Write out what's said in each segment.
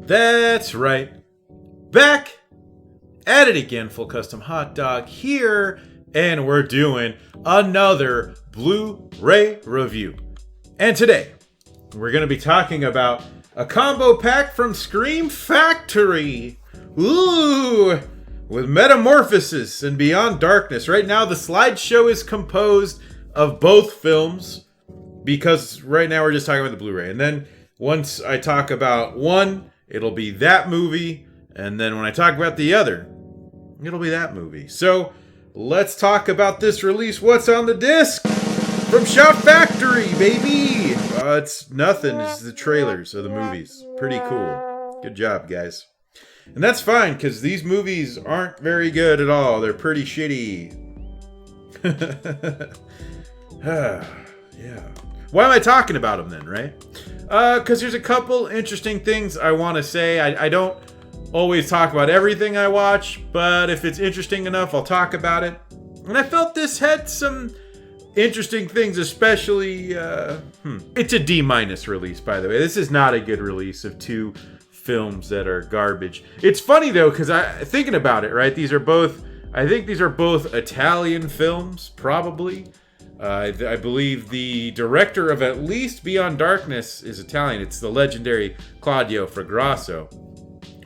That's right. Back at it again, Full Custom Hot Dog here, and we're doing another Blu-ray review. And today, we're going to be talking about a combo pack from Scream Factory. Ooh! With Metamorphosis and Beyond Darkness. Right now, the slideshow is composed of both films because right now we're just talking about the Blu-ray. And then once I talk about one, it'll be that movie. And then when I talk about the other, it'll be that movie. So let's talk about this release. What's on the disc? From Shout Factory, baby! It's nothing. It's the trailers of the movies. Pretty cool. Good job, guys. And that's fine, because these movies aren't very good at all. They're pretty shitty. Yeah. Why am I talking about them then, right? Because there's a couple interesting things I want to say. I don't always talk about everything I watch, but if it's interesting enough, I'll talk about it. And I felt this had some interesting things, especially... It's a D- release, by the way. This is not a good release of two films that are garbage. It's funny, though, because thinking about it, right? I think these are both Italian films, probably. I believe the director of at least Beyond Darkness is Italian. It's the legendary Claudio Fragrasso,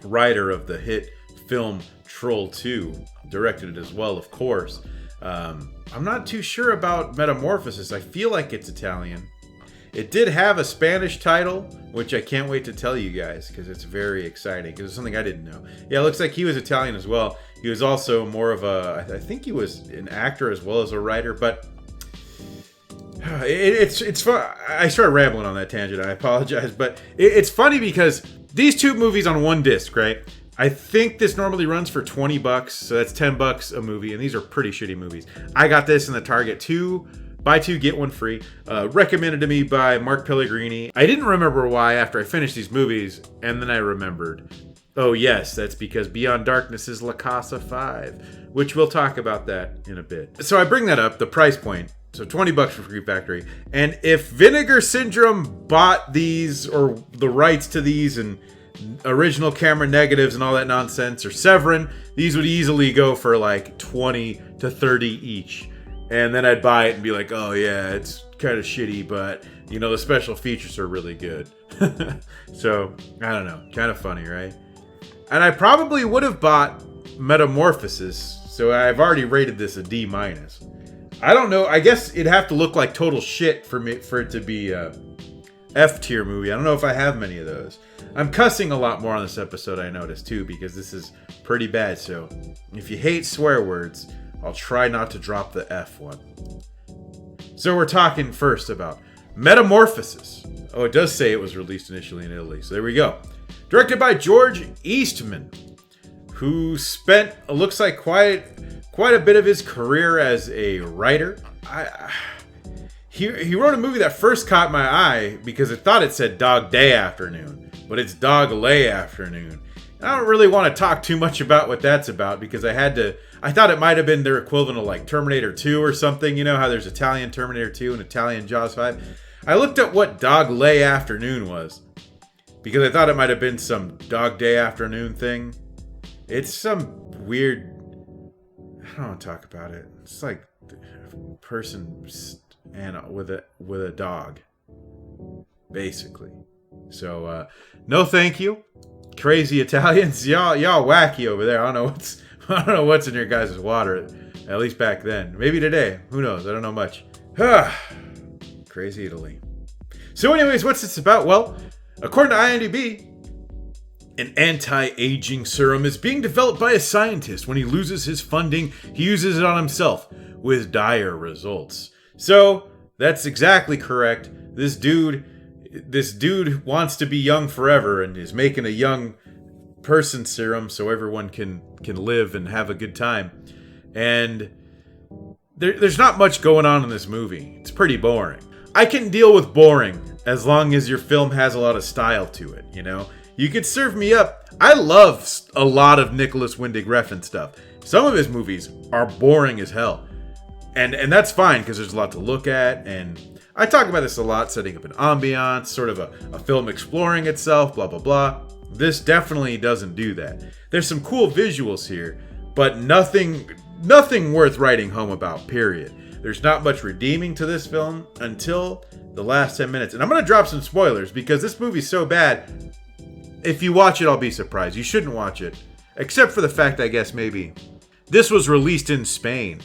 writer of the hit film Troll 2. Directed it as well, of course. I'm not too sure about Metamorphosis. I feel like it's Italian. It did have a Spanish title, which I can't wait to tell you guys because it's very exciting. Because it's something I didn't know. Yeah, it looks like he was Italian as well. He was also more of I think he was an actor as well as a writer. But it's fun. I started rambling on that tangent. I apologize. But it's funny because these two movies on one disc, right? I think this normally runs for $20, so that's $10 a movie, and these are pretty shitty movies. I got this in the Target 2, buy 2, get 1 free. Recommended to me by Mark Pellegrini. I didn't remember why after I finished these movies, and then I remembered. Oh yes, that's because Beyond Darkness is La Casa 5, which we'll talk about that in a bit. So I bring that up, the price point. So $20 for Scream Factory. And if Vinegar Syndrome bought these, or the rights to these, and original camera negatives and all that nonsense, or Severin, these would easily go for like 20 to 30 each. And then I'd buy it and be like, oh yeah, it's kind of shitty, but you know, the special features are really good. So, I don't know, kind of funny, right? And I probably would have bought Metamorphosis, so I've already rated this a D-. I don't know, I guess it'd have to look like total shit for it to be a F-tier movie. I don't know if I have many of those. I'm cussing a lot more on this episode, I noticed, too, because this is pretty bad. So, if you hate swear words, I'll try not to drop the F one. So, we're talking first about Metamorphosis. Oh, it does say it was released initially in Italy, so there we go. Directed by George Eastman, who spent, looks like, quite a bit of his career as a writer. He wrote a movie that first caught my eye because it thought it said Dog Day Afternoon. But it's Dog Lay Afternoon. I don't really want to talk too much about what that's about because I thought it might have been their equivalent of like Terminator 2 or something. You know how there's Italian Terminator 2 and Italian Jaws 5? I looked up what Dog Lay Afternoon was because I thought it might have been some Dog Day Afternoon thing. It's some weird... I don't want to talk about it. It's like a person with a dog, basically. So, no thank you. Crazy Italians. Y'all wacky over there. I don't know what's in your guys' water. At least back then. Maybe today. Who knows? I don't know much. Crazy Italy. So anyways, what's this about? Well, according to IMDb, an anti-aging serum is being developed by a scientist. When he loses his funding, he uses it on himself with dire results. So, that's exactly correct. This dude wants to be young forever and is making a young person serum so everyone can live and have a good time. And there's not much going on in this movie. It's pretty boring. I can deal with boring as long as your film has a lot of style to it, you know? You could serve me up. I love a lot of Nicholas Winding Refn stuff. Some of his movies are boring as hell. And that's fine because there's a lot to look at, and I talk about this a lot, setting up an ambiance, sort of a film exploring itself, blah, blah, blah. This definitely doesn't do that. There's some cool visuals here, but nothing worth writing home about, period. There's not much redeeming to this film until the last 10 minutes. And I'm going to drop some spoilers because this movie's so bad. If you watch it, I'll be surprised. You shouldn't watch it. Except for the fact, I guess, maybe. This was released in Spain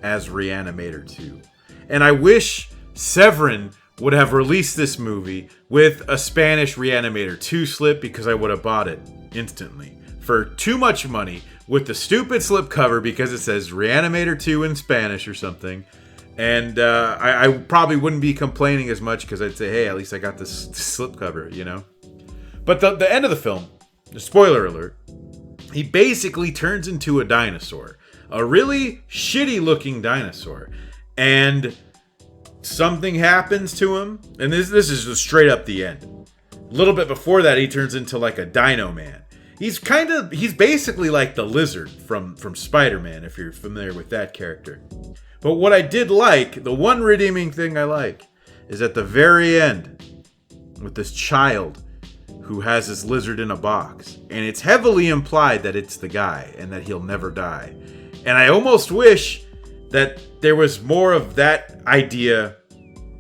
as Reanimator 2. And I wish Severin would have released this movie with a Spanish Reanimator 2 slip because I would have bought it instantly. For too much money with the stupid slipcover because it says Reanimator 2 in Spanish or something. And I probably wouldn't be complaining as much because I'd say, hey, at least I got this slipcover, you know? But the end of the film, the spoiler alert, he basically turns into a dinosaur. A really shitty looking dinosaur. And something happens to him. And this is just straight up the end. A little bit before that, he turns into like a Dino Man. He's basically like the Lizard from Spider-Man, if you're familiar with that character. But what I did like, the one redeeming thing I like, is at the very end, with this child who has this lizard in a box. And it's heavily implied that it's the guy and that he'll never die. And I almost wish that there was more of that idea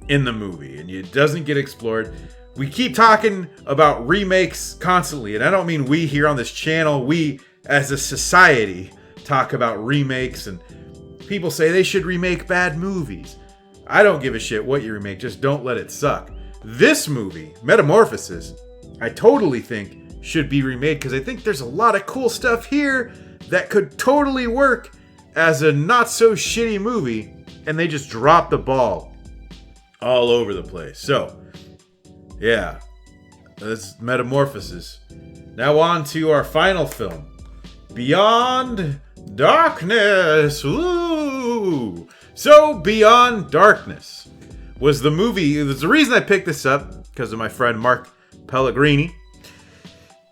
in the movie. And it doesn't get explored. We keep talking about remakes constantly. And I don't mean we here on this channel. We, as a society, talk about remakes. And people say they should remake bad movies. I don't give a shit what you remake. Just don't let it suck. This movie, Metamorphosis, I totally think should be remade because I think there's a lot of cool stuff here that could totally work as a not so shitty movie, and they just dropped the ball all over the place. So, yeah, that's Metamorphosis. Now on to our final film, Beyond Darkness. Ooh! So, Beyond Darkness was the movie. There's the reason I picked this up because of my friend Mark Pellegrini.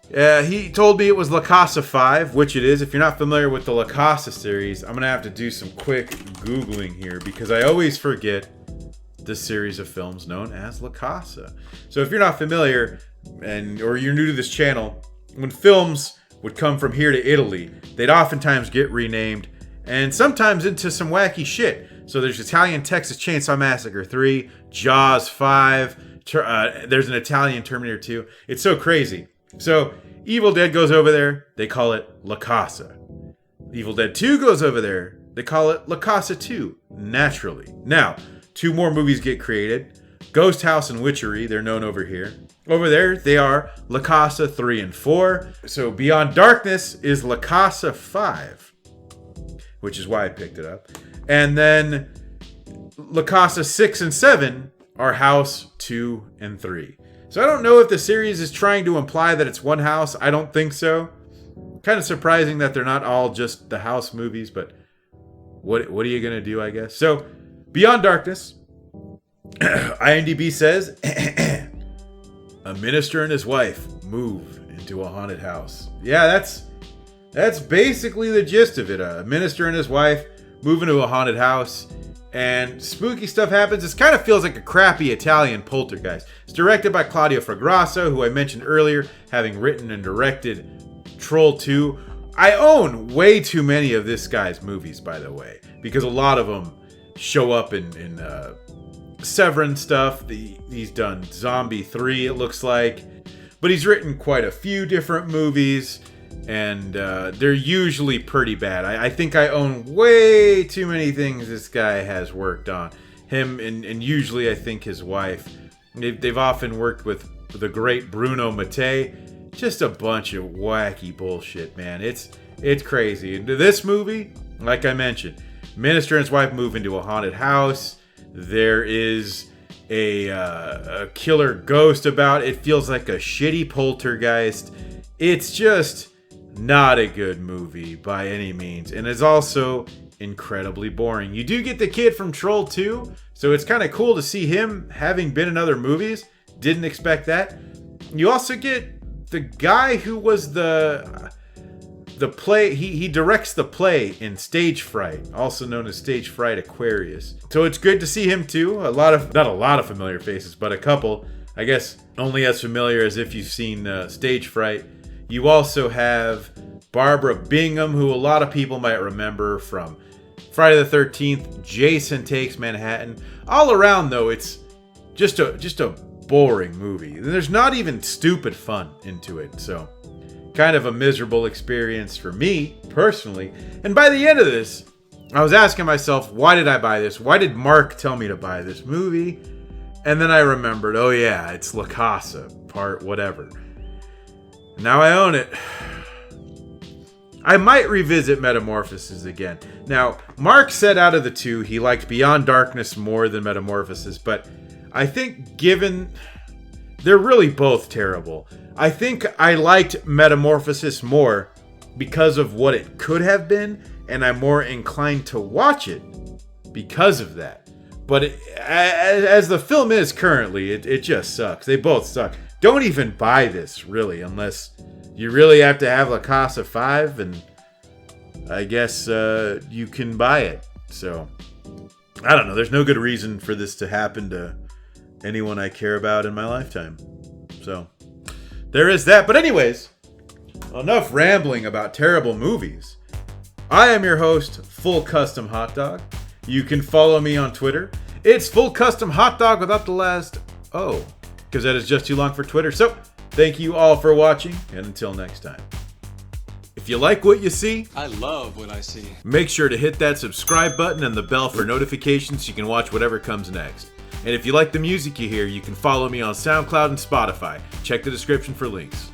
He told me it was La Casa 5, which it is. If you're not familiar with the La Casa series, I'm going to have to do some quick Googling here because I always forget the series of films known as La Casa. So if you're not familiar or you're new to this channel, when films would come from here to Italy, they'd oftentimes get renamed and sometimes into some wacky shit. So there's Italian Texas Chainsaw Massacre 3, Jaws 5, there's an Italian Terminator 2. It's so crazy. So Evil Dead goes over there, they call it La Casa. Evil Dead 2 goes over there, they call it La Casa 2, naturally. Now, 2 more movies get created. Ghost House and Witchery, they're known over here. Over there, they are La Casa 3 and 4. So Beyond Darkness is La Casa 5, which is why I picked it up. And then La Casa 6 and 7 are House 2 and 3. So I don't know if the series is trying to imply that it's one house. I don't think so. Kind of surprising that they're not all just the house movies, but what are you going to do, I guess? So, Beyond Darkness, IMDb says, a minister and his wife move into a haunted house. Yeah, that's basically the gist of it. A minister and his wife move into a haunted house, and spooky stuff happens. This kind of feels like a crappy Italian poltergeist. It's directed by Claudio Fragrasso, who I mentioned earlier, having written and directed Troll 2. I own way too many of this guy's movies, by the way, because a lot of them show up in Severin stuff. He's done Zombie 3, it looks like. But he's written quite a few different movies, and they're usually pretty bad. I think I own way too many things this guy has worked on. Him and usually I think his wife. They've often worked with the great Bruno Mattei. Just a bunch of wacky bullshit, man. It's crazy. And this movie, like I mentioned, minister and his wife move into a haunted house. There is a killer ghost about. It feels like a shitty poltergeist. It's just not a good movie by any means, and it's also incredibly boring. You do get the kid from Troll 2, so it's kind of cool to see him having been in other movies. Didn't expect that. You also get the guy who was the play. He directs the play in Stage Fright, also known as Stage Fright Aquarius. So it's good to see him too. Not a lot of familiar faces, but a couple. I guess only as familiar as if you've seen Stage Fright. You also have Barbara Bingham, who a lot of people might remember from Friday the 13th, Jason Takes Manhattan. All around, though, it's just a boring movie. There's not even stupid fun into it, so kind of a miserable experience for me, personally. And by the end of this, I was asking myself, why did I buy this? Why did Mark tell me to buy this movie? And then I remembered, oh yeah, it's La Casa, part whatever. Now I own it. I might revisit Metamorphosis again. Now, Mark said out of the two, he liked Beyond Darkness more than Metamorphosis, but I think given... they're really both terrible. I think I liked Metamorphosis more because of what it could have been, and I'm more inclined to watch it because of that. But as the film is currently, it just sucks. They both suck. Don't even buy this, really, unless you really have to have La Casa 5, and I guess you can buy it. So, I don't know. There's no good reason for this to happen to anyone I care about in my lifetime. So, there is that. But anyways, enough rambling about terrible movies. I am your host, Full Custom Hot Dog. You can follow me on Twitter. It's Full Custom Hot Dog without the last O, because that is just too long for Twitter. So, thank you all for watching, and until next time. If you like what you see, I love what I see. Make sure to hit that subscribe button and the bell for notifications so you can watch whatever comes next. And if you like the music you hear, you can follow me on SoundCloud and Spotify. Check the description for links.